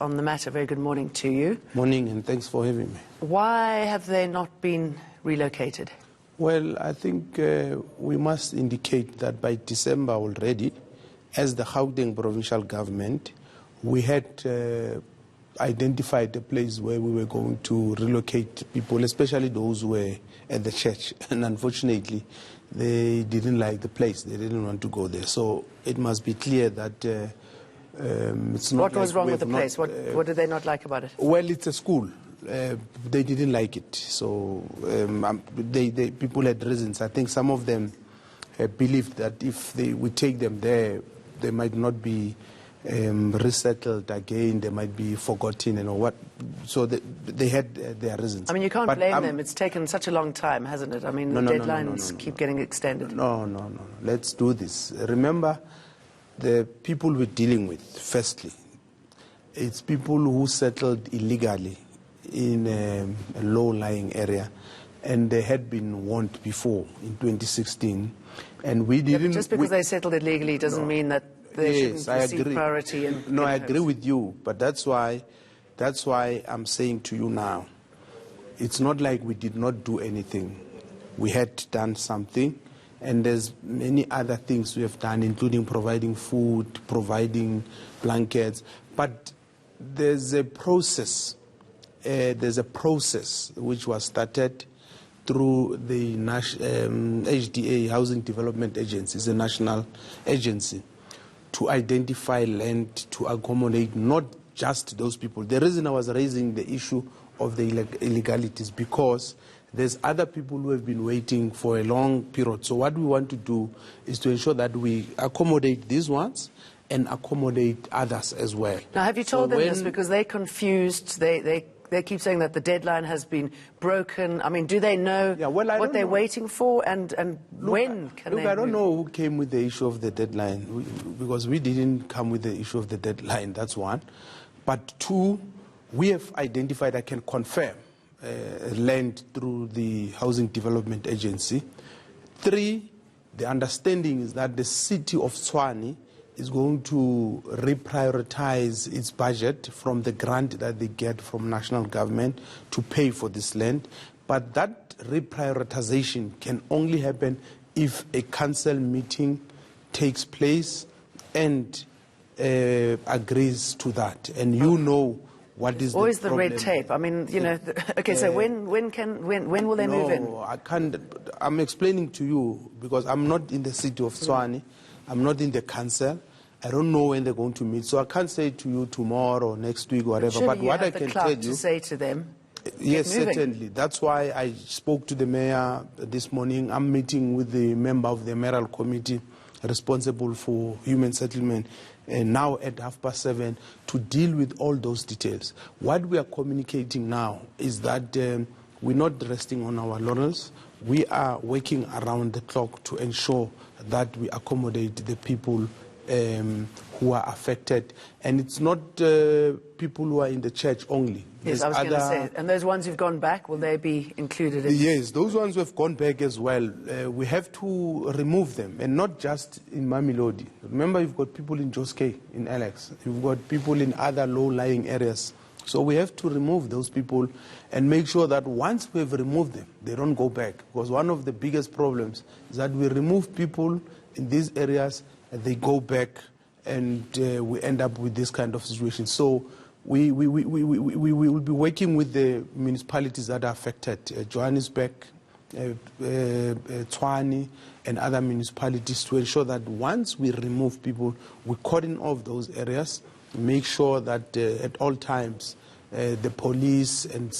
on the matter. Very good morning to you. Morning, and thanks for having me. Why have they not been relocated? Well, I think we must indicate that by December already, as the Gauteng provincial government, we had identified a place where we were going to relocate people, especially those who were at the church. And unfortunately, they didn't like the place. They didn't want to go there. So it must be clear that it's not. What was wrong with the place? What did they not like about it? Well, it's a school. They didn't like it. So people had reasons. I think some of them believed that if we take them there, they might not be resettled again, they might be forgotten and what. So they had their reasons. I mean, you can't blame them. It's taken such a long time, hasn't it? I mean, the deadlines keep getting extended. No. Let's do this. Remember, the people we're dealing with, firstly, it's people who settled illegally in a low-lying area, and they had been warned before in 2016, and we didn't. Just because they settled illegally doesn't mean that they shouldn't receive priority. No, I agree with you, but that's why I'm saying to you now, it's not like we did not do anything. We had done something, and there's many other things we have done, including providing food, providing blankets. But there's a process. There's a process which was started through the HDA, Housing Development Agency, it's a national agency, to identify land to accommodate not just those people. The reason I was raising the issue of the illegalities because there's other people who have been waiting for a long period. So what we want to do is to ensure that we accommodate these ones and accommodate others as well. Now, have you told them this? Because they're confused. They keep saying that the deadline has been broken. I mean, do they know what they're waiting for and when can they I don't know who came with the issue of the deadline, because we didn't come with the issue of the deadline, that's one. But two, we have identified, I can confirm, land through the Housing Development Agency. Three, the understanding is that the city of Tshwane is going to reprioritize its budget from the grant that they get from national government to pay for this land. But that reprioritization can only happen if a council meeting takes place and agrees to that. And you know what is always the problem. The red tape. I mean, you know. Okay, so when will they move in? I can't. I'm explaining to you because I'm not in the city of Tshwane. I'm not in the council. I don't know when they're going to meet, so I can't say to you tomorrow or next week or whatever. But what I can tell you, to say to them, yes, certainly. That's why I spoke to the mayor this morning. I'm meeting with the member of the mayoral committee responsible for human settlement, and now at 7:30 to deal with all those details. What we are communicating now is that we're not resting on our laurels. We are working around the clock to ensure that we accommodate the people who are affected. And it's not people who are in the church only. Yes, I was going to say. And those ones who've gone back, will they be included in Yes, those ones who have gone back as well. We have to remove them, and not just in Mamelodi. Remember, you've got people in Joskay, in Alex. You've got people in other low-lying areas. So we have to remove those people and make sure that once we've removed them, they don't go back. Because one of the biggest problems is that we remove people in these areas and they go back, and we end up with this kind of situation. So we will be working with the municipalities that are affected, Johannesburg, Tshwane, and other municipalities, to ensure that once we remove people, we cordon off those areas, make sure that at all times the police and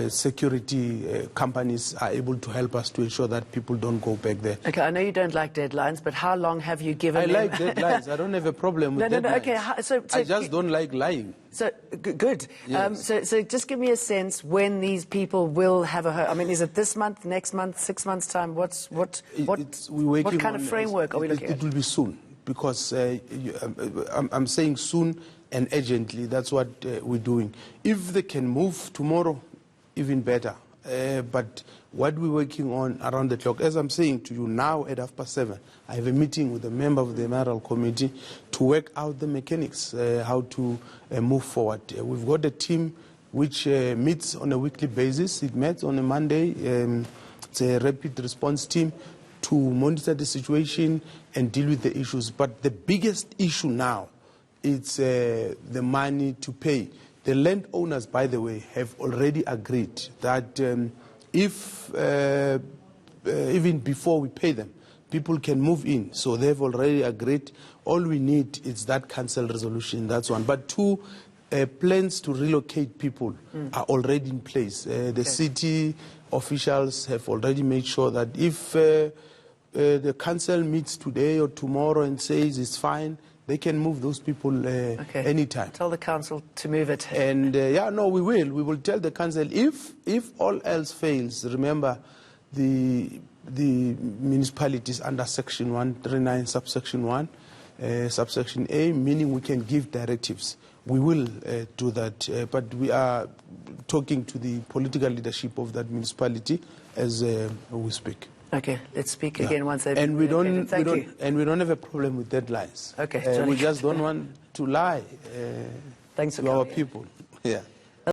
security companies are able to help us to ensure that people don't go back there. Okay, I know you don't like deadlines, but how long have you given them? I like deadlines. I don't have a problem with deadlines. Okay, so I just don't like lying. So, good. Yes. So just give me a sense when these people will have a home. I mean, is it this month, next month, 6 months' time? What kind of framework are we looking at? It will be soon, because I'm saying soon and urgently. That's what we're doing. If they can move tomorrow, even better. but what we're working on around the clock, as I'm saying to you now at 7:30, I have a meeting with a member of the Emerald Committee to work out the mechanics, how to move forward. We've got a team which meets on a weekly basis. It met on a Monday. It's a rapid response team to monitor the situation and deal with the issues. But the biggest issue now is the money to pay. The landowners, by the way, have already agreed that if even before we pay them, people can move in. So they've already agreed. All we need is that council resolution. That's one. But two, plans to relocate people are already in place. The city officials have already made sure that if the council meets today or tomorrow and says it's fine, they can move those people anytime. Tell the council to move it. And yeah, no, we will. We will tell the council if all else fails. Remember, the municipalities under Section 139, subsection 1, subsection A, meaning we can give directives. We will do that, but we are talking to the political leadership of that municipality as we speak. Okay, let's speak again once they've and we don't have a problem with deadlines. Okay, we just don't want to lie Thanks for to our people. Yeah.